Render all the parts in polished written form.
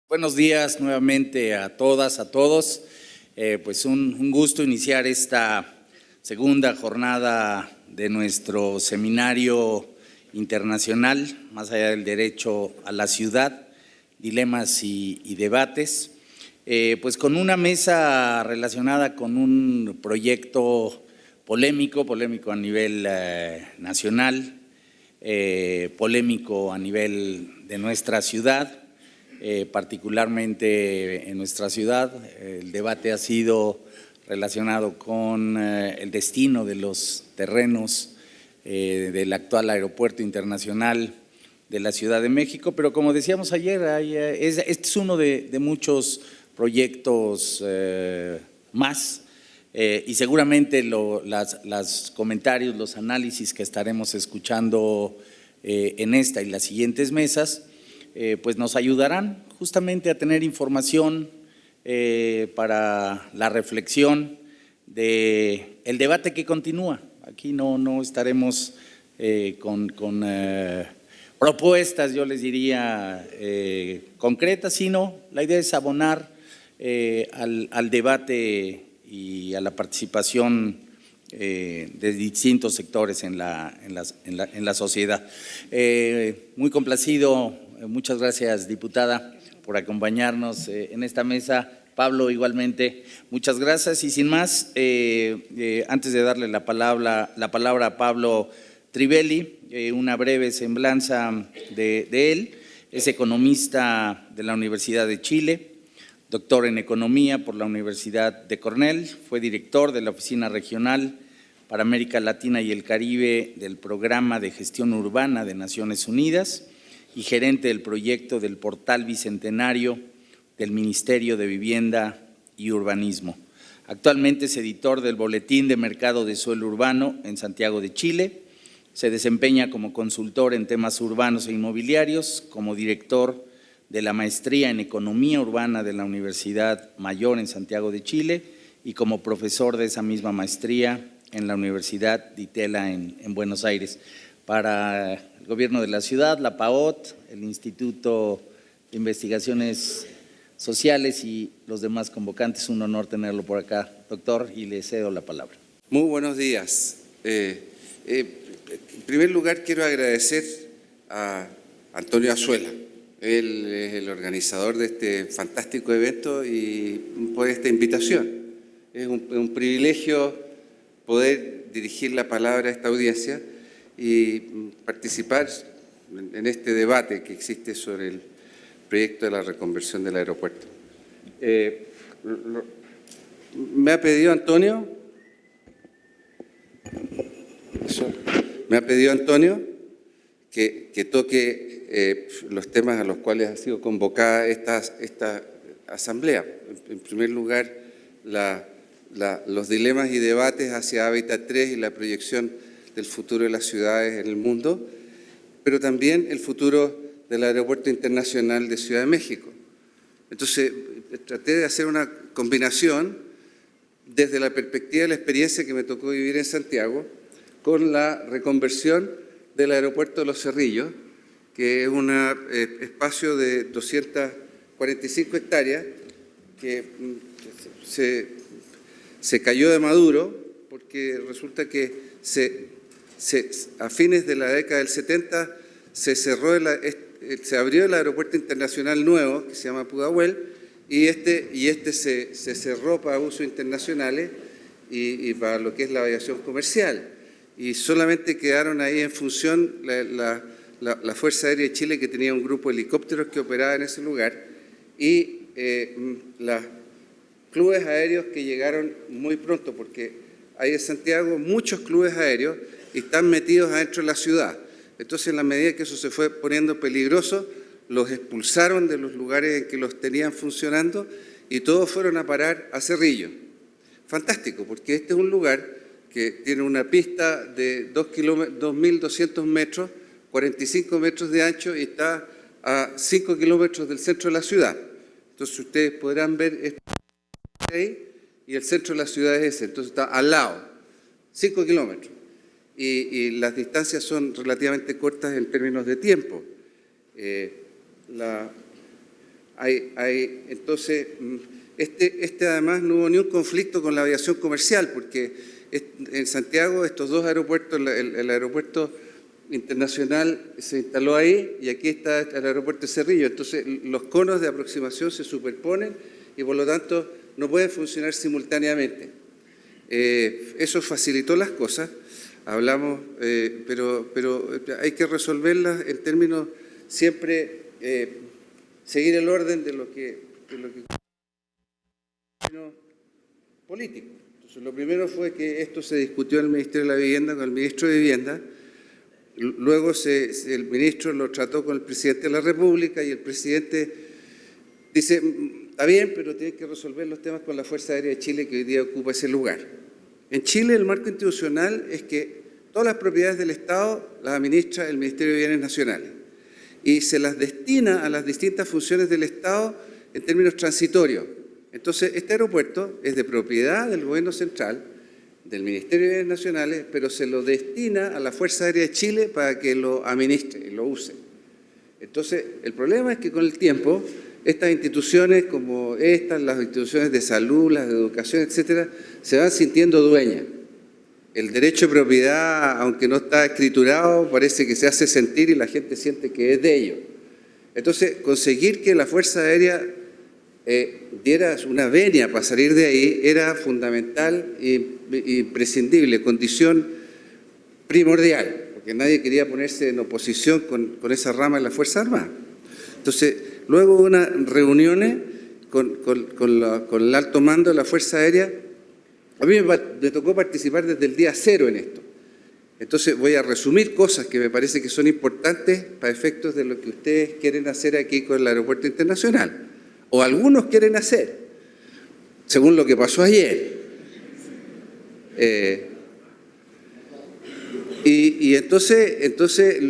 Buenos días nuevamente a todas, a todos. Pues un gusto iniciar esta segunda jornada de nuestro seminario internacional, más allá del derecho a la ciudad, dilemas y debates, pues con una mesa relacionada con un proyecto polémico a nivel nacional, polémico a nivel de nuestra ciudad. Particularmente en nuestra ciudad, el debate ha sido relacionado con el destino de los terrenos del actual aeropuerto internacional de la Ciudad de México, pero como decíamos ayer, este es uno de muchos proyectos más y seguramente los comentarios, los análisis que estaremos escuchando en esta y las siguientes mesas pues nos ayudarán justamente a tener información para la reflexión del debate que continúa. Aquí no estaremos con propuestas, yo les diría, concretas, sino la idea es abonar al debate y a la participación de distintos sectores en la sociedad. Muy complacido. Muchas gracias, diputada, por acompañarnos en esta mesa. Pablo, igualmente, muchas gracias. Y sin más, antes de darle la palabra a Pablo Trivelli, una breve semblanza de él. Es economista de la Universidad de Chile, doctor en Economía por la Universidad de Cornell, fue director de la Oficina Regional para América Latina y el Caribe del Programa de Gestión Urbana de Naciones Unidas y gerente del proyecto del Portal Bicentenario del Ministerio de Vivienda y Urbanismo. Actualmente es editor del Boletín de Mercado de Suelo Urbano en Santiago de Chile. Se desempeña como consultor en temas urbanos e inmobiliarios, como director de la Maestría en Economía Urbana de la Universidad Mayor en Santiago de Chile y como profesor de esa misma maestría en la Universidad de Itela en Buenos Aires. Para el gobierno de la ciudad, la PAOT, el Instituto de Investigaciones Sociales y los demás convocantes, un honor tenerlo por acá, doctor, y le cedo la palabra. Muy buenos días. En primer lugar, quiero agradecer a Antonio Azuela. Él es el organizador de este fantástico evento y por esta invitación. Es un privilegio poder dirigir la palabra a esta audiencia y participar en este debate que existe sobre el proyecto de la reconversión del aeropuerto. Me ha pedido Antonio que toque los temas a los cuales ha sido convocada esta asamblea. En primer lugar, los dilemas y debates hacia Hábitat 3 y la proyección del futuro de las ciudades en el mundo, pero también el futuro del Aeropuerto Internacional de Ciudad de México. Entonces, traté de hacer una combinación desde la perspectiva de la experiencia que me tocó vivir en Santiago con la reconversión del Aeropuerto de Los Cerrillos, que es un espacio de 245 hectáreas que se cayó de maduro porque resulta que a fines de la década del 70 se abrió el aeropuerto internacional nuevo que se llama Pudahuel y este se cerró para usos internacionales y para lo que es la aviación comercial. Y solamente quedaron ahí en función la Fuerza Aérea de Chile, que tenía un grupo de helicópteros que operaba en ese lugar, y los clubes aéreos que llegaron muy pronto, porque hay en Santiago muchos clubes aéreos y están metidos adentro de la ciudad. Entonces, en la medida que eso se fue poniendo peligroso, los expulsaron de los lugares en que los tenían funcionando y todos fueron a parar a Cerrillo. Fantástico, porque este es un lugar que tiene una pista de 2.200 metros, 45 metros de ancho y está a 5 kilómetros del centro de la ciudad. Entonces, ustedes podrán ver esto ahí y el centro de la ciudad es ese, entonces está al lado, 5 kilómetros. Y las distancias son relativamente cortas en términos de tiempo. Entonces, además no hubo ni un conflicto con la aviación comercial, porque en Santiago estos dos aeropuertos, el aeropuerto internacional se instaló ahí y aquí está el aeropuerto de Cerrillo. Entonces, los conos de aproximación se superponen y por lo tanto no pueden funcionar simultáneamente. Eso facilitó las cosas, hablamos, pero hay que resolverlas en términos siempre, seguir el orden de lo que político. Entonces, lo primero fue que esto se discutió en el Ministerio de la Vivienda con el ministro de Vivienda. Luego el ministro lo trató con el presidente de la República y el presidente dice, está bien, pero tiene que resolver los temas con la Fuerza Aérea de Chile que hoy día ocupa ese lugar. En Chile el marco institucional es que todas las propiedades del Estado las administra el Ministerio de Bienes Nacionales y se las destina a las distintas funciones del Estado en términos transitorios. Entonces, este aeropuerto es de propiedad del Gobierno Central, del Ministerio de Bienes Nacionales, pero se lo destina a la Fuerza Aérea de Chile para que lo administre y lo use. Entonces, el problema es que con el tiempo, estas instituciones como estas, las instituciones de salud, las de educación, etcétera, se van sintiendo dueñas. El derecho de propiedad, aunque no está escriturado, parece que se hace sentir y la gente siente que es de ellos. Entonces, conseguir que la Fuerza Aérea diera una venia para salir de ahí era fundamental e imprescindible, condición primordial, porque nadie quería ponerse en oposición con esa rama de la Fuerza Armada. Entonces, luego de unas reuniones con el alto mando de la Fuerza Aérea, a mí me tocó participar desde el día cero en esto. Entonces voy a resumir cosas que me parece que son importantes para efectos de lo que ustedes quieren hacer aquí con el aeropuerto internacional. O algunos quieren hacer, según lo que pasó ayer. Entonces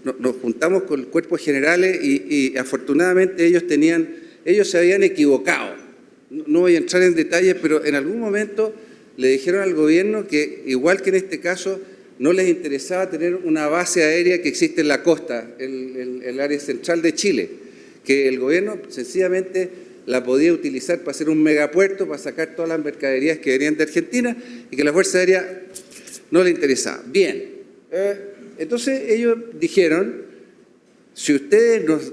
nos juntamos con cuerpos generales y afortunadamente ellos se habían equivocado. No voy a entrar en detalles, pero en algún momento le dijeron al gobierno que, igual que en este caso, no les interesaba tener una base aérea que existe en la costa, el área central de Chile, que el gobierno sencillamente la podía utilizar para hacer un megapuerto, para sacar todas las mercaderías que venían de Argentina y que la Fuerza Aérea no le interesaba. Bien, entonces ellos dijeron, si ustedes nos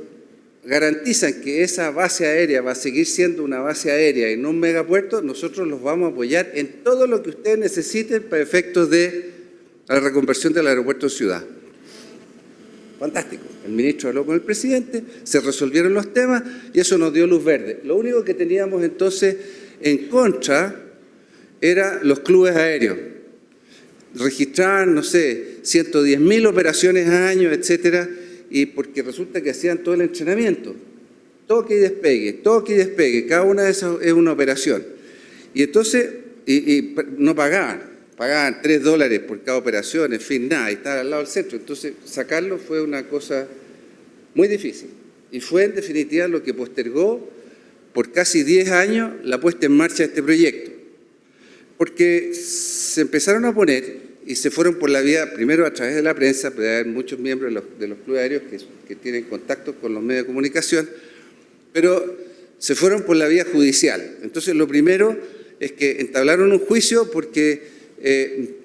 garantizan que esa base aérea va a seguir siendo una base aérea y no un megapuerto, nosotros los vamos a apoyar en todo lo que ustedes necesiten para efectos de la reconversión del aeropuerto en ciudad. Fantástico. El ministro habló con el presidente, se resolvieron los temas y eso nos dio luz verde. Lo único que teníamos entonces en contra eran los clubes aéreos. Registraban, no sé, 110.000 operaciones al año, etcétera, y porque resulta que hacían todo el entrenamiento. Toque y despegue, cada una de esas es una operación. Y entonces, no pagaban $3 por cada operación, en fin, nada, y estaba al lado del centro. Entonces, sacarlo fue una cosa muy difícil. Y fue, en definitiva, lo que postergó por casi 10 años la puesta en marcha de este proyecto. Porque se empezaron a poner y se fueron por la vía, primero a través de la prensa, puede haber muchos miembros de los clubes aéreos que tienen contacto con los medios de comunicación, pero se fueron por la vía judicial. Entonces, lo primero es que entablaron un juicio porque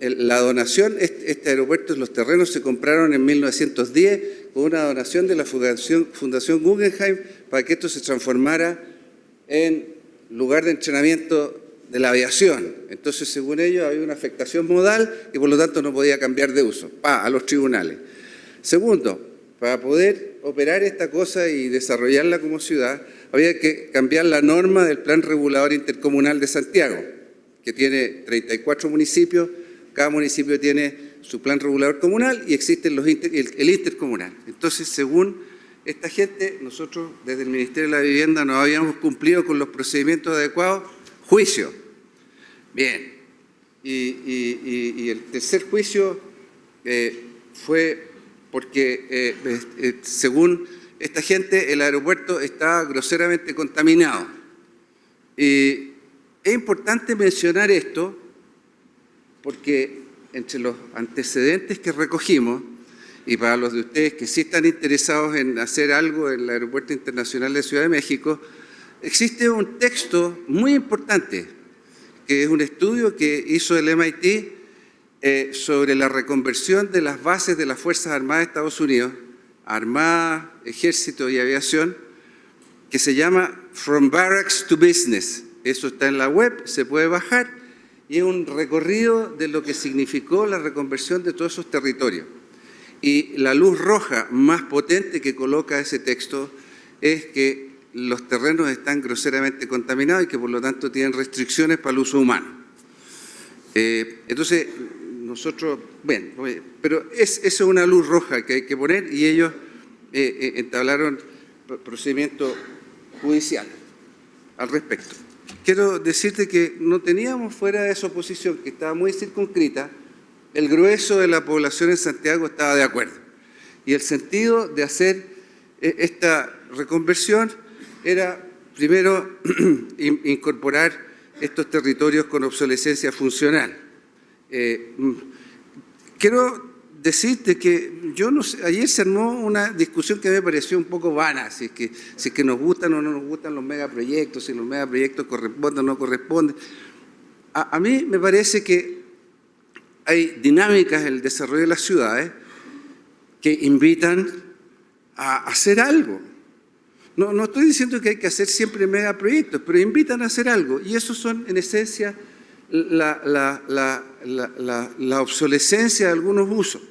la donación, este aeropuerto, los terrenos se compraron en 1910 con una donación de la Fundación Guggenheim para que esto se transformara en lugar de entrenamiento de la aviación. Entonces, según ellos, había una afectación modal y por lo tanto no podía cambiar de uso. A los tribunales. Segundo, para poder operar esta cosa y desarrollarla como ciudad, había que cambiar la norma del Plan Regulador Intercomunal de Santiago, que tiene 34 municipios, cada municipio tiene su plan regulador comunal y existen el intercomunal. Entonces, según esta gente, nosotros desde el Ministerio de la Vivienda no habíamos cumplido con los procedimientos adecuados, juicio. Bien, y el tercer juicio fue porque, según esta gente, el aeropuerto está groseramente contaminado. Y es importante mencionar esto porque entre los antecedentes que recogimos y para los de ustedes que sí están interesados en hacer algo en el Aeropuerto Internacional de Ciudad de México, existe un texto muy importante, que es un estudio que hizo el MIT sobre la reconversión de las bases de las Fuerzas Armadas de Estados Unidos, Armada, Ejército y Aviación, que se llama From Barracks to Business. Eso está en la web, se puede bajar, y es un recorrido de lo que significó la reconversión de todos esos territorios. Y la luz roja más potente que coloca ese texto es que los terrenos están groseramente contaminados y que por lo tanto tienen restricciones para el uso humano. Entonces, nosotros, bueno, pero eso es una luz roja que hay que poner, y ellos entablaron procedimiento judicial al respecto. Quiero decirte que no teníamos fuera de esa oposición, que estaba muy circunscrita, el grueso de la población en Santiago estaba de acuerdo. Y el sentido de hacer esta reconversión era, primero, incorporar estos territorios con obsolescencia funcional. Quiero decirte que yo no sé, ayer se armó una discusión que me pareció un poco vana, si es que nos gustan o no nos gustan los megaproyectos, si los megaproyectos corresponden o no corresponden. A mí me parece que hay dinámicas en el desarrollo de las ciudades que invitan a hacer algo. No estoy diciendo que hay que hacer siempre megaproyectos, pero invitan a hacer algo, y esos son, en esencia, la obsolescencia de algunos usos.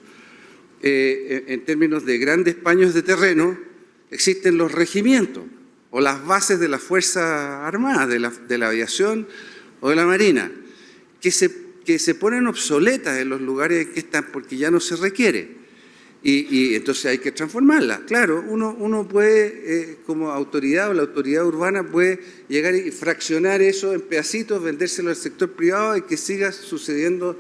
En términos de grandes paños de terreno, existen los regimientos o las bases de las Fuerzas Armadas, de la aviación o de la Marina, que se ponen obsoletas en los lugares en que están porque ya no se requiere. Y entonces hay que transformarlas. Claro, uno puede, como autoridad o la autoridad urbana, puede llegar y fraccionar eso en pedacitos, vendérselo al sector privado y que siga sucediendo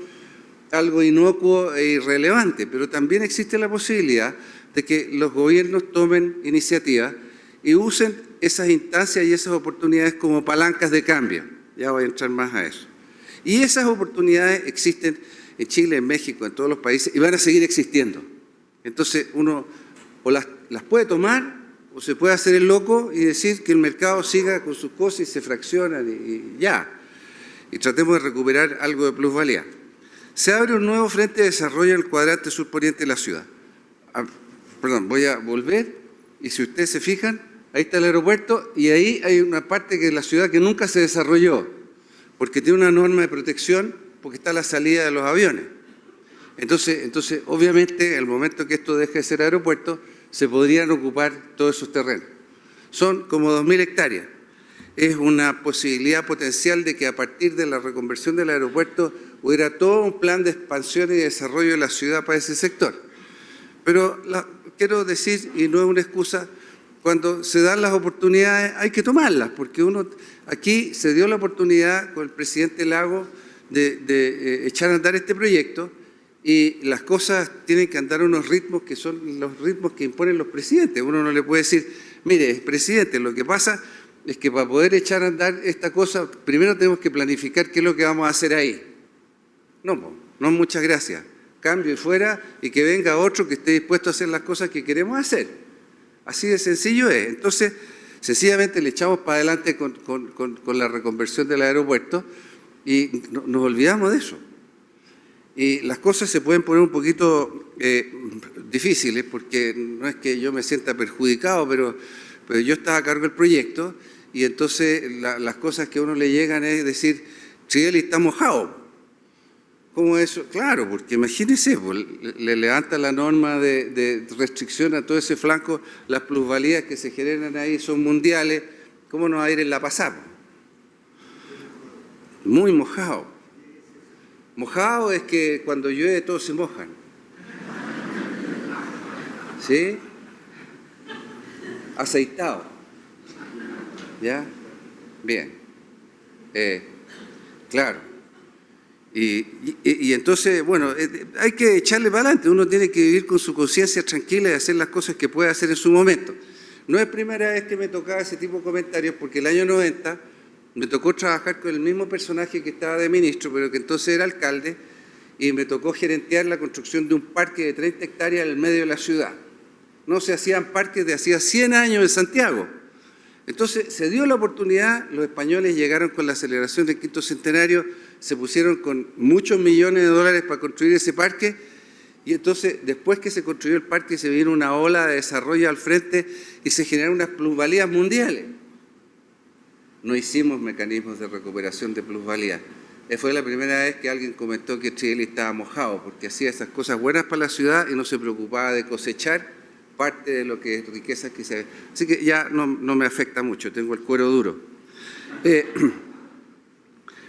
algo inocuo e irrelevante. Pero también existe la posibilidad de que los gobiernos tomen iniciativa y usen esas instancias y esas oportunidades como palancas de cambio. Ya voy a entrar más a eso. Y esas oportunidades existen en Chile, en México, en todos los países, y van a seguir existiendo. Entonces uno o las puede tomar o se puede hacer el loco y decir que el mercado siga con sus cosas y se fraccionan y ya. Y tratemos de recuperar algo de plusvalía. Se abre un nuevo frente de desarrollo en el cuadrante surponiente de la ciudad. Perdón, voy a volver, y si ustedes se fijan, ahí está el aeropuerto y ahí hay una parte de la ciudad que nunca se desarrolló, porque tiene una norma de protección, porque está la salida de los aviones. Entonces, obviamente, el momento que esto deje de ser aeropuerto, se podrían ocupar todos esos terrenos. Son como 2.000 hectáreas. Es una posibilidad potencial de que a partir de la reconversión del aeropuerto hubiera todo un plan de expansión y desarrollo de la ciudad para ese sector. Pero quiero decir, y no es una excusa, cuando se dan las oportunidades hay que tomarlas, porque aquí se dio la oportunidad con el presidente Lagos de echar a andar este proyecto, y las cosas tienen que andar a unos ritmos que son los ritmos que imponen los presidentes. Uno no le puede decir, mire, presidente, lo que pasa es que para poder echar a andar esta cosa, primero tenemos que planificar qué es lo que vamos a hacer ahí. No, muchas gracias. Cambio y fuera, y que venga otro que esté dispuesto a hacer las cosas que queremos hacer. Así de sencillo es. Entonces, sencillamente le echamos para adelante con la reconversión del aeropuerto y nos olvidamos de eso. Y las cosas se pueden poner un poquito difíciles, porque no es que yo me sienta perjudicado, pero yo estaba a cargo del proyecto, y entonces las cosas que a uno le llegan es decir, Chile está mojado. ¿Cómo eso? Claro, porque imagínense, pues, le levanta la norma de restricción a todo ese flanco, las plusvalías que se generan ahí son mundiales, ¿cómo nos va a ir en la pasada? Muy mojado. Mojado es que cuando llueve todos se mojan. ¿Sí? Aceitado. ¿Ya? Bien. Claro. Y entonces, bueno, hay que echarle para adelante. Uno tiene que vivir con su conciencia tranquila y hacer las cosas que puede hacer en su momento. No es primera vez que me tocaba ese tipo de comentarios, porque el año 90 me tocó trabajar con el mismo personaje que estaba de ministro, pero que entonces era alcalde, y me tocó gerentear la construcción de un parque de 30 hectáreas en el medio de la ciudad. No se hacían parques de hacía 100 años en Santiago. Entonces se dio la oportunidad, los españoles llegaron con la celebración del quinto centenario, se pusieron con muchos millones de dólares para construir ese parque, y entonces después que se construyó el parque se vino una ola de desarrollo al frente y se generaron unas plusvalías mundiales. No hicimos mecanismos de recuperación de plusvalía. Fue la primera vez que alguien comentó que Chile estaba mojado, porque hacía esas cosas buenas para la ciudad y no se preocupaba de cosechar parte de lo que es riqueza que se... Así que ya no me afecta mucho, tengo el cuero duro.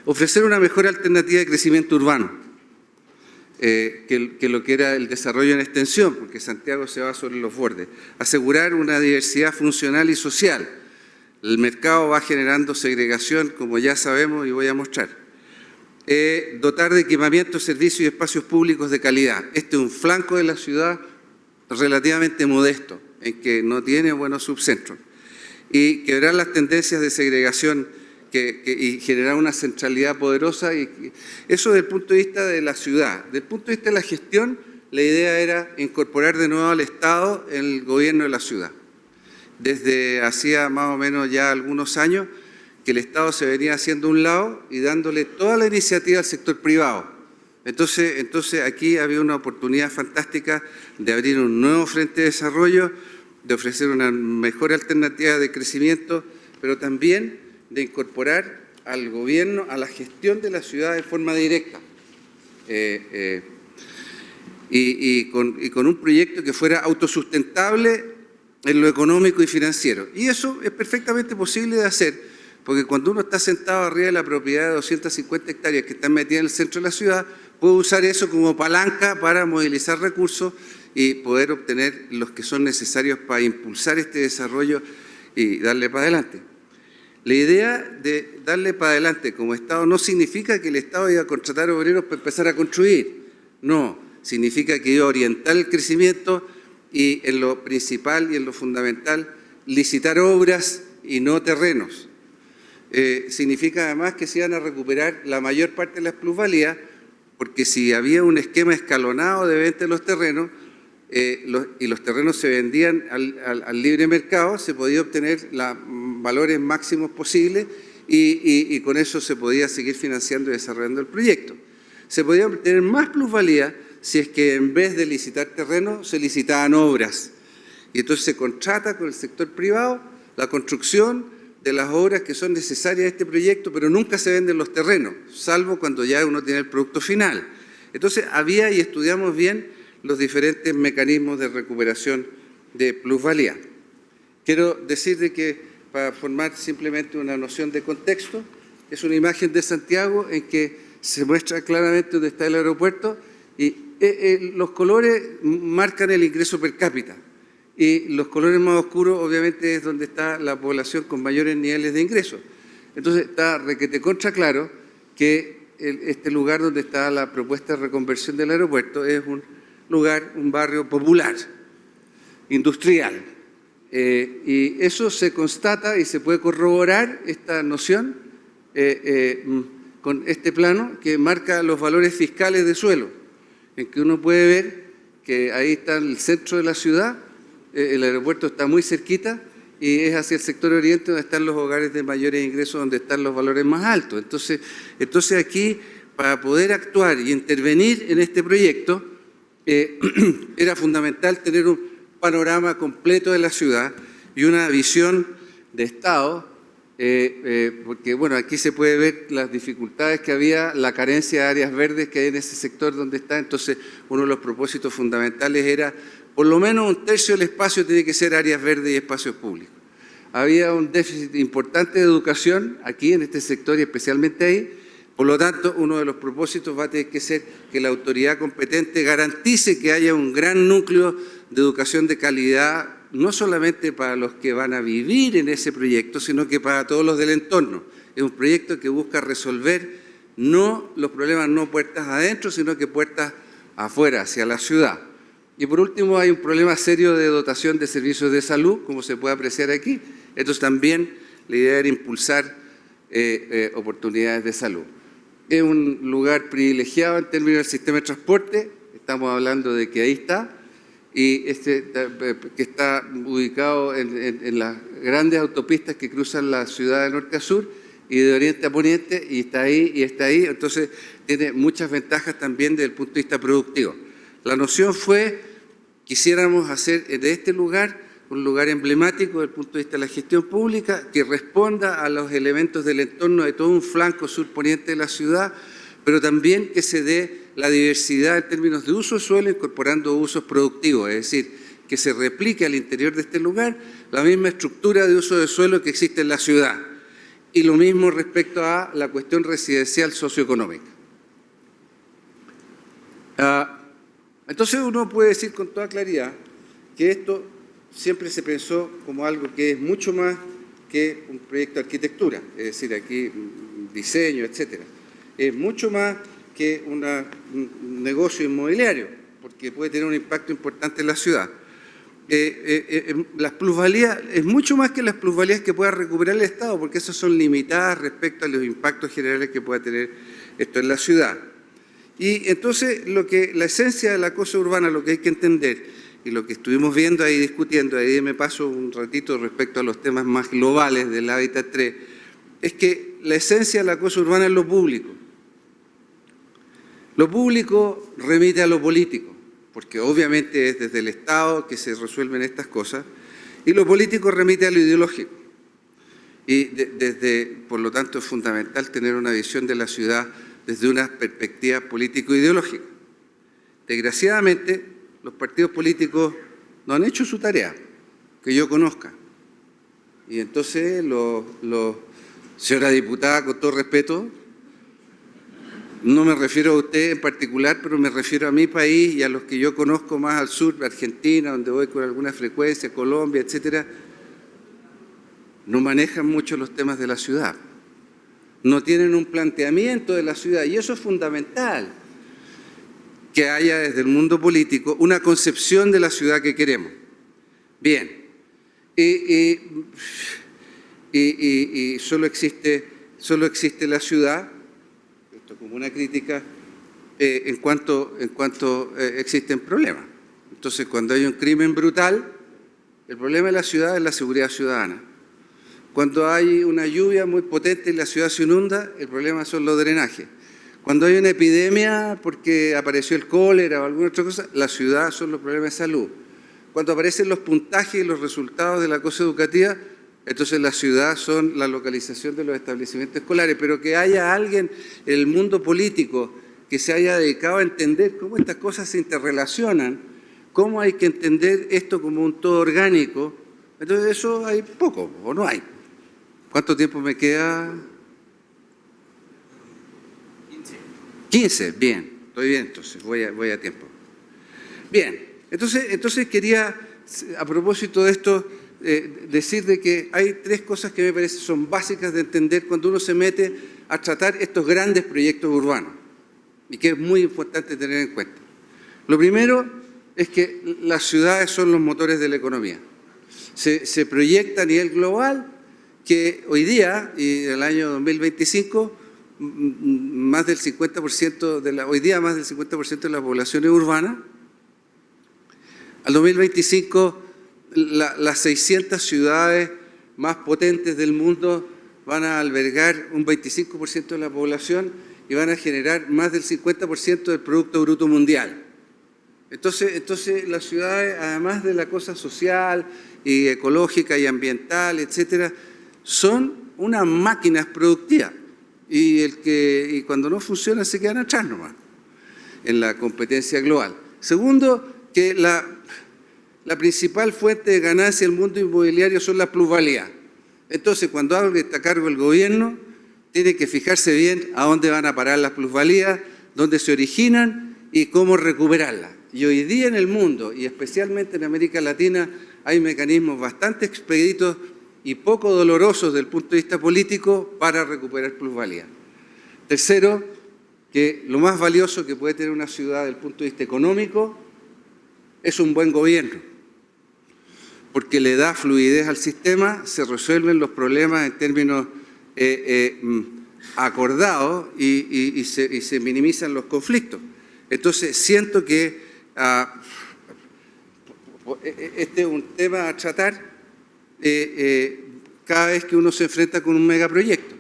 Ofrecer una mejor alternativa de crecimiento urbano, que lo que era el desarrollo en extensión, porque Santiago se va sobre los bordes. Asegurar una diversidad funcional y social. El mercado va generando segregación, como ya sabemos y voy a mostrar. Dotar de equipamiento, servicios y espacios públicos de calidad. Este es un flanco de la ciudad relativamente modesto, en que no tiene buenos subcentros. Y quebrar las tendencias de segregación y generar una centralidad poderosa. Y eso desde el punto de vista de la ciudad. Desde el punto de vista de la gestión, la idea era incorporar de nuevo al Estado en el gobierno de la ciudad. Desde hacía más o menos ya algunos años que el Estado se venía haciendo a un lado y dándole toda la iniciativa al sector privado. Entonces aquí había una oportunidad fantástica de abrir un nuevo frente de desarrollo, de ofrecer una mejor alternativa de crecimiento, pero también de incorporar al gobierno a la gestión de la ciudad de forma directa. Y con un proyecto que fuera autosustentable en lo económico y financiero. Y eso es perfectamente posible de hacer, porque cuando uno está sentado arriba de la propiedad de 250 hectáreas que están metidas en el centro de la ciudad, puede usar eso como palanca para movilizar recursos y poder obtener los que son necesarios para impulsar este desarrollo y darle para adelante. La idea de darle para adelante como Estado no significa que el Estado iba a contratar obreros para empezar a construir. No, significa que iba a orientar el crecimiento y en lo principal y en lo fundamental, licitar obras y no terrenos. Significa además que se iban a recuperar la mayor parte de las plusvalías, porque si había un esquema escalonado de venta de los terrenos y los terrenos se vendían al libre mercado, se podía obtener los valores máximos posibles y con eso se podía seguir financiando y desarrollando el proyecto. Se podía obtener más plusvalía si es que en vez de licitar terrenos se licitaban obras. Y entonces se contrata con el sector privado la construcción de las obras que son necesarias a este proyecto, pero nunca se venden los terrenos, salvo cuando ya uno tiene el producto final. Entonces había y estudiamos bien los diferentes mecanismos de recuperación de plusvalía. Quiero decir de que, para formar simplemente una noción de contexto, es una imagen de Santiago en que se muestra claramente dónde está el aeropuerto y los colores marcan el ingreso per cápita. Y los colores más oscuros obviamente es donde está la población con mayores niveles de ingresos. Entonces está requete contra claro que este lugar donde está la propuesta de reconversión del aeropuerto es un lugar, un barrio popular, industrial. Y eso se constata y se puede corroborar esta noción con este plano que marca los valores fiscales de suelo, en que uno puede ver que ahí está el centro de la ciudad. El aeropuerto está muy cerquita y es hacia el sector oriente donde están los hogares de mayores ingresos, donde están los valores más altos. Entonces aquí, para poder actuar y intervenir en este proyecto, era fundamental tener un panorama completo de la ciudad y una visión de Estado, porque bueno, aquí se puede ver las dificultades que había, la carencia de áreas verdes que hay en ese sector donde está. Entonces, uno de los propósitos fundamentales era por lo menos un tercio del espacio tiene que ser áreas verdes y espacios públicos. Había un déficit importante de educación aquí en este sector y especialmente ahí. Por lo tanto, uno de los propósitos va a tener que ser que la autoridad competente garantice que haya un gran núcleo de educación de calidad, no solamente para los que van a vivir en ese proyecto, sino que para todos los del entorno. Es un proyecto que busca resolver los problemas no puertas adentro, sino que puertas afuera, hacia la ciudad. Y por último, hay un problema serio de dotación de servicios de salud, como se puede apreciar aquí. Entonces también la idea era impulsar oportunidades de salud. es un lugar privilegiado en términos del sistema de transporte, estamos hablando de que ahí está, y que está ubicado en las grandes autopistas que cruzan la ciudad de norte a sur y de oriente a poniente, y está ahí, entonces tiene muchas ventajas también desde el punto de vista productivo. La noción fue, quisiéramos hacer de este lugar un lugar emblemático desde el punto de vista de la gestión pública, que responda a los elementos del entorno de todo un flanco sur-poniente de la ciudad, pero también que se dé la diversidad en términos de uso de suelo, incorporando usos productivos, es decir, que se replique al interior de este lugar la misma estructura de uso de suelo que existe en la ciudad. Y lo mismo respecto a la cuestión residencial socioeconómica. Entonces uno puede decir con toda claridad que esto siempre se pensó como algo que es mucho más que un proyecto de arquitectura, es decir, aquí diseño, etcétera. Es mucho más que un negocio inmobiliario, porque puede tener un impacto importante en la ciudad. Las plusvalías, es mucho más que las plusvalías que pueda recuperar el Estado, porque esas son limitadas respecto a los impactos generales que pueda tener esto en la ciudad. Y entonces la esencia de la cosa urbana, lo que hay que entender, y lo que estuvimos viendo ahí, discutiendo, ahí me paso un ratito respecto a los temas más globales del Hábitat 3, es que la esencia de la cosa urbana es lo público. Lo público remite a lo político, porque obviamente es desde el Estado que se resuelven estas cosas, y lo político remite a lo ideológico. Y por lo tanto, es fundamental tener una visión de la ciudad desde una perspectiva político-ideológica. Desgraciadamente, los partidos políticos no han hecho su tarea, que yo conozca. Y entonces, señora diputada, con todo respeto, no me refiero a usted en particular, pero me refiero a mi país y a los que yo conozco más al sur, Argentina, donde voy con alguna frecuencia, Colombia, etcétera, no manejan mucho los temas de la ciudad. No tienen un planteamiento de la ciudad, y eso es fundamental, que haya desde el mundo político una concepción de la ciudad que queremos. Bien, y solo existe la ciudad, esto como una crítica, en cuanto existen problemas. Entonces, cuando hay un crimen brutal, el problema de la ciudad es la seguridad ciudadana. Cuando hay una lluvia muy potente y la ciudad se inunda, el problema son los drenajes. Cuando hay una epidemia porque apareció el cólera o alguna otra cosa, la ciudad son los problemas de salud. Cuando aparecen los puntajes y los resultados de la cosa educativa, entonces la ciudad son la localización de los establecimientos escolares. Pero que haya alguien en el mundo político que se haya dedicado a entender cómo estas cosas se interrelacionan, cómo hay que entender esto como un todo orgánico, entonces eso hay poco o no hay. ¿Cuánto tiempo me queda? 15, bien, estoy bien, entonces voy a tiempo. Bien, entonces quería, a propósito de esto, decir de que hay tres cosas que me parecen son básicas de entender cuando uno se mete a tratar estos grandes proyectos urbanos y que es muy importante tener en cuenta. Lo primero es que las ciudades son los motores de la economía. Se proyecta a nivel global que hoy día, y en el año 2025, más del 50% hoy día más del 50% de la población es urbana. Al 2025, las 600 ciudades más potentes del mundo van a albergar un 25% de la población y van a generar más del 50% del Producto Bruto Mundial. Entonces las ciudades, además de la cosa social y ecológica y ambiental, etcétera, son unas máquinas productivas. Y cuando no funciona se quedan atrás nomás en la competencia global. Segundo, que la principal fuente de ganancia del mundo inmobiliario son las plusvalías. Entonces, cuando algo está a cargo el gobierno, tiene que fijarse bien a dónde van a parar las plusvalías, dónde se originan y cómo recuperarlas. Y hoy día en el mundo, y especialmente en América Latina, hay mecanismos bastante expeditos y poco dolorosos desde el punto de vista político para recuperar plusvalía. Tercero, que lo más valioso que puede tener una ciudad desde el punto de vista económico es un buen gobierno, porque le da fluidez al sistema, se resuelven los problemas en términos acordado y se minimizan los conflictos. Entonces, siento que este es un tema a tratar cada vez que uno se enfrenta con un megaproyecto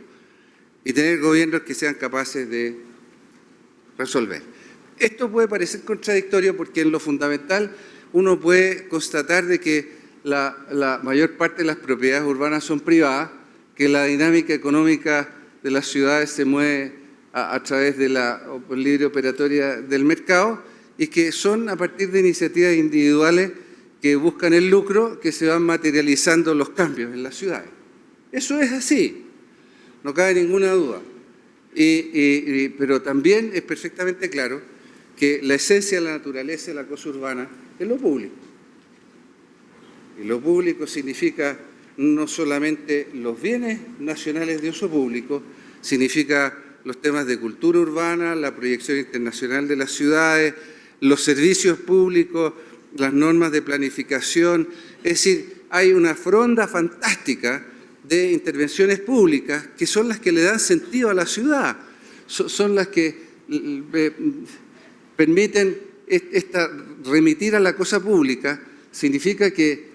y tener gobiernos que sean capaces de resolver. Esto puede parecer contradictorio porque en lo fundamental uno puede constatar de que la mayor parte de las propiedades urbanas son privadas, que la dinámica económica de las ciudades se mueve a través de la libre operatoria del mercado y que son a partir de iniciativas individuales que buscan el lucro que se van materializando los cambios en las ciudades. Eso es así, no cabe ninguna duda. Pero también es perfectamente claro que la esencia de la naturaleza de la cosa urbana es lo público. Y lo público significa no solamente los bienes nacionales de uso público, significa los temas de cultura urbana, la proyección internacional de las ciudades, los servicios públicos, las normas de planificación. Es decir, hay una fronda fantástica de intervenciones públicas que son las que le dan sentido a la ciudad, son las que permiten remitir a la cosa pública. Significa que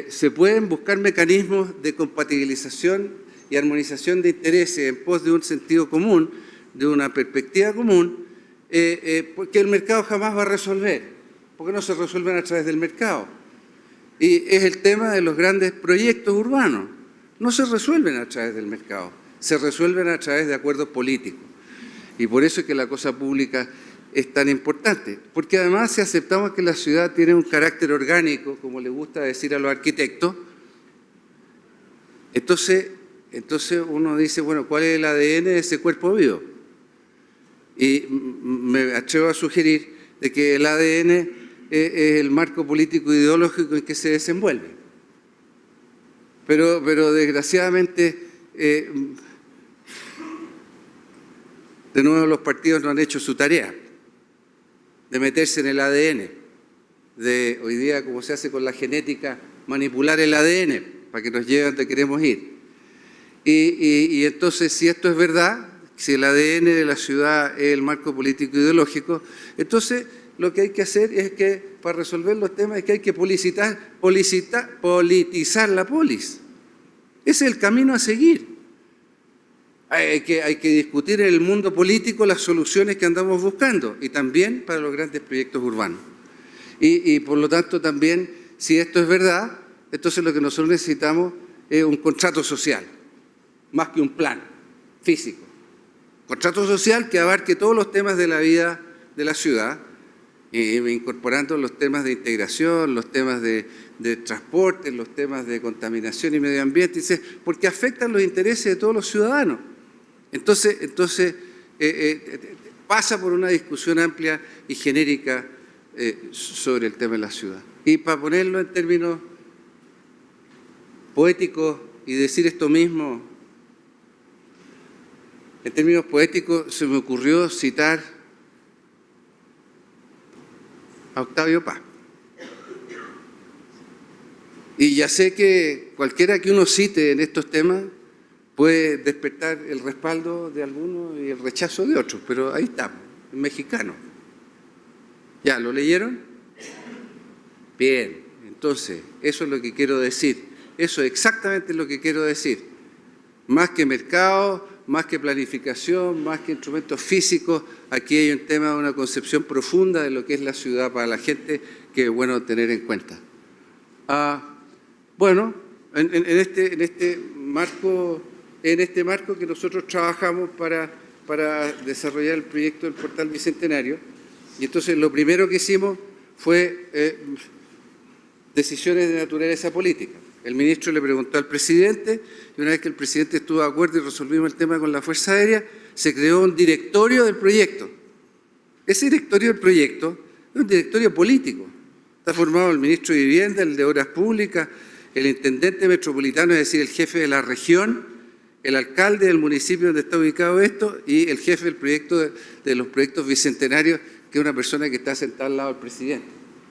se pueden buscar mecanismos de compatibilización y armonización de intereses en pos de un sentido común, de una perspectiva común, porque el mercado jamás va a resolver, porque no se resuelven a través del mercado. Y es el tema de los grandes proyectos urbanos, no se resuelven a través del mercado, se resuelven a través de acuerdos políticos. Y por eso es que la cosa pública es tan importante, porque además si aceptamos que la ciudad tiene un carácter orgánico, como le gusta decir a los arquitectos, entonces uno dice, bueno, ¿cuál es el ADN de ese cuerpo vivo? Y me atrevo a sugerir de que el ADN es el marco político ideológico en que se desenvuelve. Pero desgraciadamente, de nuevo los partidos no han hecho su tarea de meterse en el ADN, de hoy día, como se hace con la genética, manipular el ADN para que nos lleve a donde queremos ir. Y entonces, si esto es verdad, si el ADN de la ciudad es el marco político ideológico, entonces lo que hay que hacer es que, para resolver los temas, es que hay que politizar la polis. Ese es el camino a seguir. Hay que discutir en el mundo político las soluciones que andamos buscando y también para los grandes proyectos urbanos. Y por lo tanto también, si esto es verdad, entonces lo que nosotros necesitamos es un contrato social, más que un plan físico. Contrato social que abarque todos los temas de la vida de la ciudad, incorporando los temas de integración, los temas de transporte, los temas de contaminación y medio ambiente, porque afectan los intereses de todos los ciudadanos. Entonces pasa por una discusión amplia y genérica sobre el tema de la ciudad. Y para ponerlo en términos poéticos y decir esto mismo, en términos poéticos se me ocurrió citar a Octavio Paz. Y ya sé que cualquiera que uno cite en estos temas puede despertar el respaldo de algunos y el rechazo de otros, pero ahí estamos, en mexicano. ¿Ya lo leyeron? Bien, entonces, eso es lo que quiero decir. Eso es exactamente lo que quiero decir. Más que mercado, más que planificación, más que instrumentos físicos, aquí hay un tema de una concepción profunda de lo que es la ciudad para la gente que es bueno tener en cuenta. Bueno, en este marco que nosotros trabajamos para desarrollar el proyecto del Portal Bicentenario, y entonces lo primero que hicimos fue decisiones de naturaleza política. El ministro le preguntó al presidente, y una vez que el presidente estuvo de acuerdo y resolvimos el tema con la Fuerza Aérea, se creó un directorio del proyecto. Ese directorio del proyecto es un directorio político. Está formado el ministro de Vivienda, el de Obras Públicas, el intendente metropolitano, es decir, el jefe de la región, el alcalde del municipio donde está ubicado esto y el jefe del proyecto de los proyectos bicentenarios, que es una persona que está sentada al lado del presidente.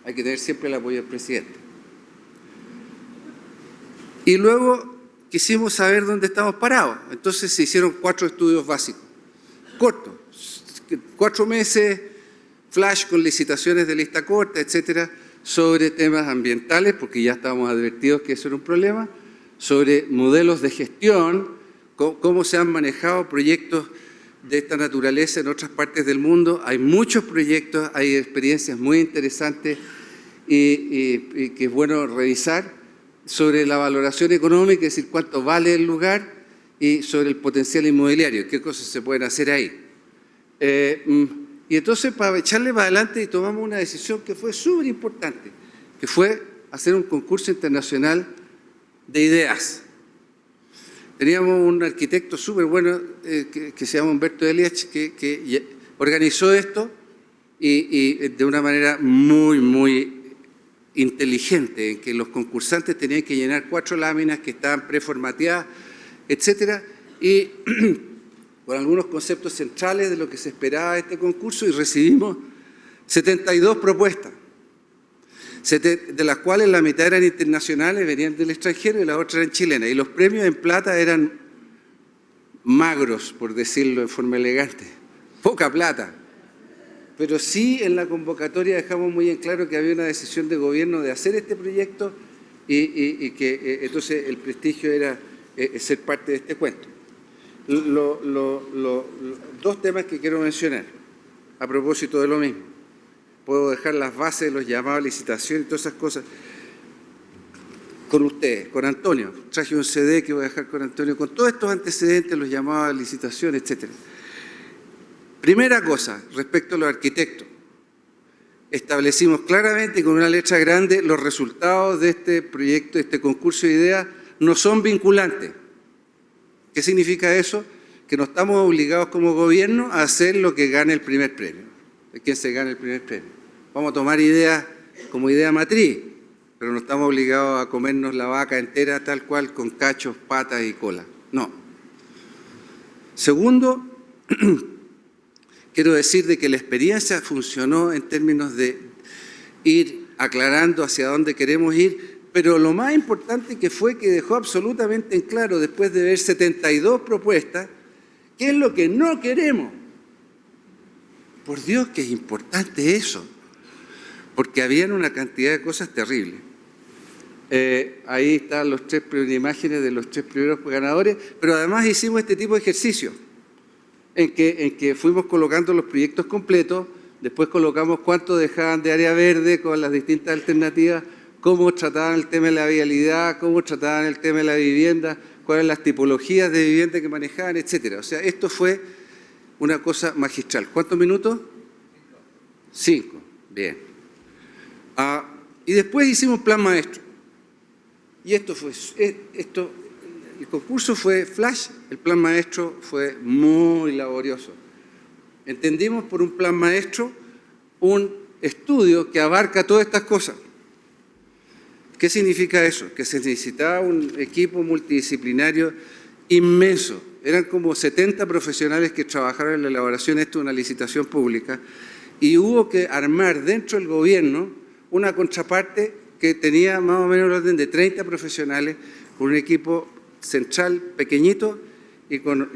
Hay que tener siempre el apoyo del presidente. Y luego, quisimos saber dónde estamos parados. Entonces se hicieron 4 estudios básicos, cortos, 4 meses, flash con licitaciones de lista corta, etcétera, sobre temas ambientales, porque ya estábamos advertidos que eso era un problema, sobre modelos de gestión, cómo se han manejado proyectos de esta naturaleza en otras partes del mundo. Hay muchos proyectos, hay experiencias muy interesantes y que es bueno revisar, sobre la valoración económica, es decir, cuánto vale el lugar, y sobre el potencial inmobiliario, qué cosas se pueden hacer ahí. Y entonces, para echarle para adelante, tomamos una decisión que fue súper importante, que fue hacer un concurso internacional de ideas. Teníamos un arquitecto súper bueno que se llama Humberto Eliach, que organizó esto y de una manera muy inteligente, en que los concursantes tenían que llenar 4 láminas que estaban preformateadas, etcétera, y con algunos conceptos centrales de lo que se esperaba de este concurso, y recibimos 72 propuestas, de las cuales la mitad eran internacionales, venían del extranjero, y las otras eran chilenas, y los premios en plata eran magros, por decirlo de forma elegante, poca plata. Pero sí, en la convocatoria dejamos muy en claro que había una decisión de gobierno de hacer este proyecto y que entonces el prestigio era ser parte de este cuento. 2 temas que quiero mencionar a propósito de lo mismo. Puedo dejar las bases de los llamados a licitación y todas esas cosas con ustedes, con Antonio. Traje un CD que voy a dejar con Antonio, con todos estos antecedentes, los llamados a licitación, etcétera. Primera cosa, respecto a los arquitectos, establecimos claramente con una letra grande los resultados de este proyecto, de este concurso de ideas, no son vinculantes. ¿Qué significa eso? Que no estamos obligados como gobierno a hacer lo que gane el primer premio, de quien se gane el primer premio. Vamos a tomar ideas como idea matriz, pero no estamos obligados a comernos la vaca entera tal cual, con cachos, patas y cola. No. Segundo, quiero decir de que la experiencia funcionó en términos de ir aclarando hacia dónde queremos ir, pero lo más importante que fue que dejó absolutamente en claro, después de ver 72 propuestas, qué es lo que no queremos. Por Dios que es importante eso, porque habían una cantidad de cosas terribles. Ahí están las 3 imágenes de los 3 primeros ganadores, pero además hicimos este tipo de ejercicio, en que fuimos colocando los proyectos completos, después colocamos cuánto dejaban de área verde con las distintas alternativas, cómo trataban el tema de la vialidad, cómo trataban el tema de la vivienda, cuáles eran las tipologías de vivienda que manejaban, etcétera. O sea, esto fue una cosa magistral. ¿Cuántos minutos? 5. Bien. Y después hicimos plan maestro. Y el concurso fue flash, el plan maestro fue muy laborioso. Entendimos por un plan maestro un estudio que abarca todas estas cosas. ¿Qué significa eso? Que se necesitaba un equipo multidisciplinario inmenso. Eran como 70 profesionales que trabajaron en la elaboración de una licitación pública, y hubo que armar dentro del gobierno una contraparte que tenía más o menos el orden de 30 profesionales, con un equipo central pequeñito y con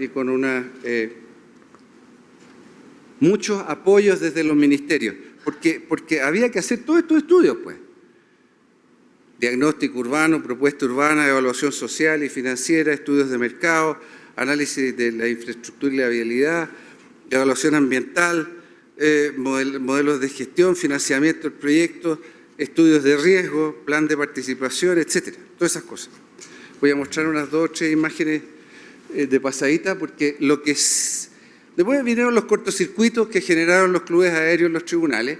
muchos apoyos desde los ministerios, porque había que hacer todos estos estudios, pues. Diagnóstico urbano, propuesta urbana, evaluación social y financiera, estudios de mercado, análisis de la infraestructura y la vialidad, evaluación ambiental, modelos de gestión, financiamiento del proyecto, estudios de riesgo, plan de participación, etcétera. Todas esas cosas. Voy a mostrar unas 2 o 3 imágenes de pasadita, porque después vinieron los cortocircuitos que generaron los clubes aéreos en los tribunales.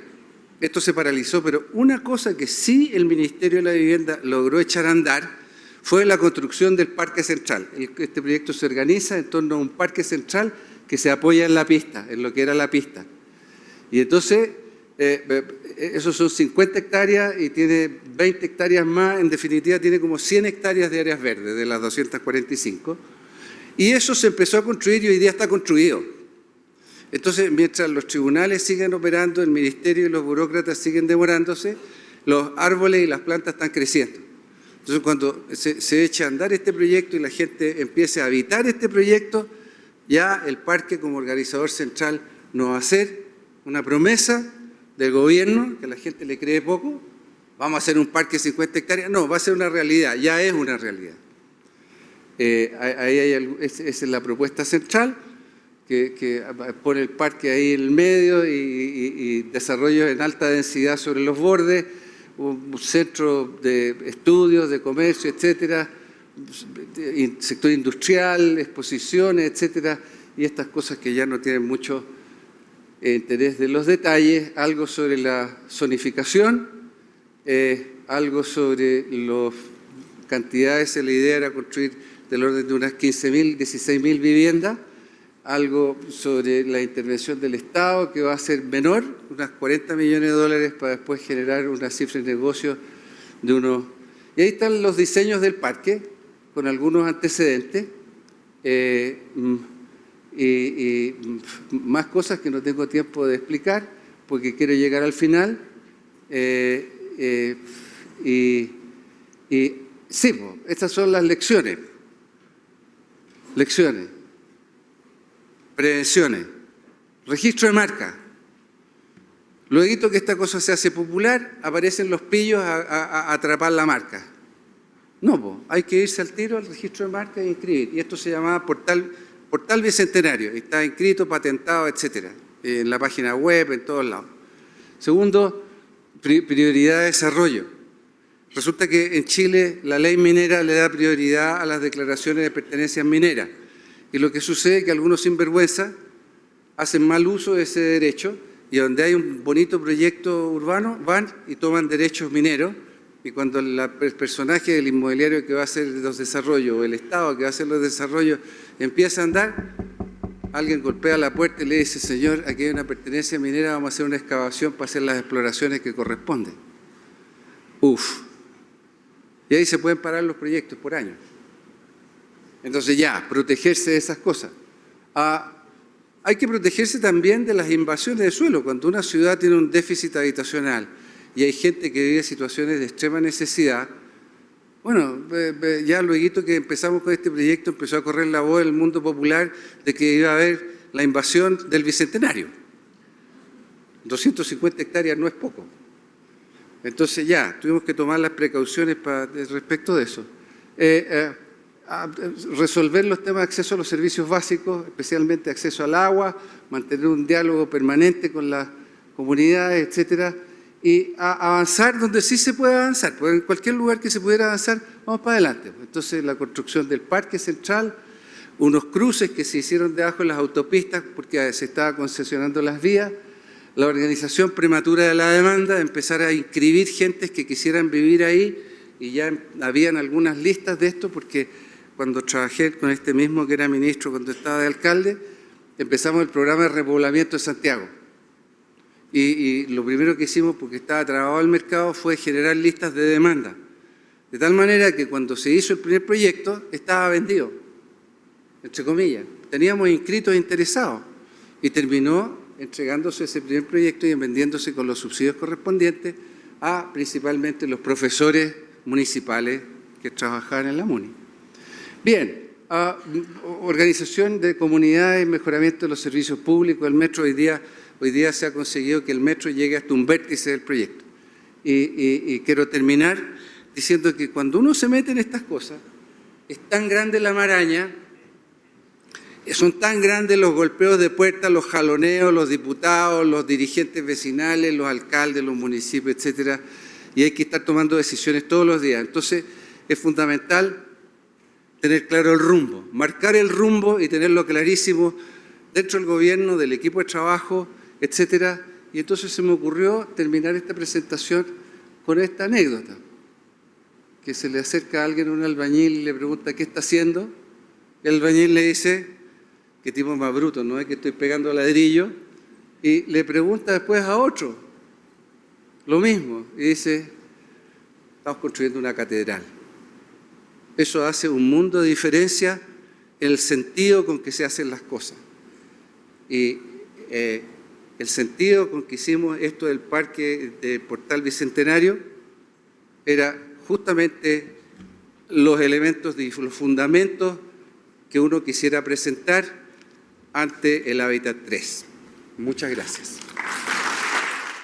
Esto se paralizó, pero una cosa que sí el Ministerio de la Vivienda logró echar a andar fue la construcción del Parque Central. Este proyecto se organiza en torno a un parque central que se apoya en la pista, en lo que era la pista. Y entonces, esos son 50 hectáreas y tiene 20 hectáreas más, en definitiva tiene como 100 hectáreas de áreas verdes de las 245. Y eso se empezó a construir y hoy día está construido. Entonces, mientras los tribunales siguen operando, el ministerio y los burócratas siguen demorándose, los árboles y las plantas están creciendo. Entonces, cuando se echa a andar este proyecto y la gente empiece a habitar este proyecto, ya el parque como organizador central no va a ser una promesa del gobierno, que la gente le cree poco, vamos a hacer un parque de 50 hectáreas, no, va a ser una realidad, ya es una realidad. Esa es la propuesta central, que pone el parque ahí en el medio y desarrollos en alta densidad sobre los bordes, un centro de estudios, de comercio, etcétera, sector industrial, exposiciones, etcétera, y estas cosas que ya no tienen mucho interés de los detalles, algo sobre la zonificación, algo sobre las cantidades. La idea era construir del orden de unas 15.000, 16.000 viviendas, algo sobre la intervención del Estado, que va a ser menor, unas 40 millones de dólares, para después generar una cifra de negocio de unos... Y ahí están los diseños del parque, con algunos antecedentes, y más cosas que no tengo tiempo de explicar, porque quiero llegar al final. Sí, estas son las lecciones. Prevenciones, registro de marca. Luego que esta cosa se hace popular, aparecen los pillos a atrapar la marca. No, hay que irse al tiro al registro de marca e inscribir. Y esto se llamaba Portal Bicentenario. Está inscrito, patentado, etcétera, en la página web, en todos lados. Segundo, prioridad de desarrollo. Resulta que en Chile la ley minera le da prioridad a las declaraciones de pertenencias mineras. Y lo que sucede es que algunos sinvergüenzas hacen mal uso de ese derecho, y donde hay un bonito proyecto urbano van y toman derechos mineros, y cuando el personaje del inmobiliario que va a hacer los desarrollos o el Estado que va a hacer los desarrollos empieza a andar, alguien golpea la puerta y le dice: señor, aquí hay una pertenencia minera, vamos a hacer una excavación para hacer las exploraciones que corresponden. Y ahí se pueden parar los proyectos por años. Entonces protegerse de esas cosas. Hay que protegerse también de las invasiones de suelo. Cuando una ciudad tiene un déficit habitacional y hay gente que vive situaciones de extrema necesidad, bueno, ya luego que empezamos con este proyecto empezó a correr la voz del mundo popular de que iba a haber la invasión del Bicentenario. 250 hectáreas no es poco. Entonces tuvimos que tomar las precauciones respecto de eso. Resolver los temas de acceso a los servicios básicos, especialmente acceso al agua, mantener un diálogo permanente con las comunidades, etcétera, y avanzar donde sí se puede avanzar, porque en cualquier lugar que se pudiera avanzar, vamos para adelante. Entonces, la construcción del parque central, unos cruces que se hicieron debajo de las autopistas porque se estaba concesionando las vías, la organización prematura de la demanda, empezar a inscribir gentes que quisieran vivir ahí, y ya habían algunas listas de esto, porque cuando trabajé con este mismo que era ministro cuando estaba de alcalde, empezamos el programa de repoblamiento de Santiago. Y lo primero que hicimos, porque estaba trabado el mercado, fue generar listas de demanda. De tal manera que cuando se hizo el primer proyecto, estaba vendido, entre comillas. Teníamos inscritos e interesados. Y terminó entregándose ese primer proyecto y vendiéndose con los subsidios correspondientes a principalmente los profesores municipales que trabajaban en la MUNI. Bien, organización de comunidades, mejoramiento de los servicios públicos. El metro hoy día se ha conseguido que el metro llegue hasta un vértice del proyecto. Y quiero terminar diciendo que cuando uno se mete en estas cosas, es tan grande la maraña, son tan grandes los golpeos de puerta, los jaloneos, los diputados, los dirigentes vecinales, los alcaldes, los municipios, etcétera, y hay que estar tomando decisiones todos los días. Entonces, es fundamental tener claro el rumbo, marcar el rumbo y tenerlo clarísimo dentro del gobierno, del equipo de trabajo, etcétera. Y entonces se me ocurrió terminar esta presentación con esta anécdota, que se le acerca a alguien, un albañil, y le pregunta: ¿qué está haciendo? Y el albañil le dice: qué tipo más bruto, ¿no es que estoy pegando ladrillo? Y le pregunta después a otro lo mismo, y dice: estamos construyendo una catedral. Eso hace un mundo de diferencia en el sentido con que se hacen las cosas. Y el sentido con que hicimos esto del parque de Portal Bicentenario era justamente los elementos y los fundamentos que uno quisiera presentar ante el Hábitat 3. Muchas gracias.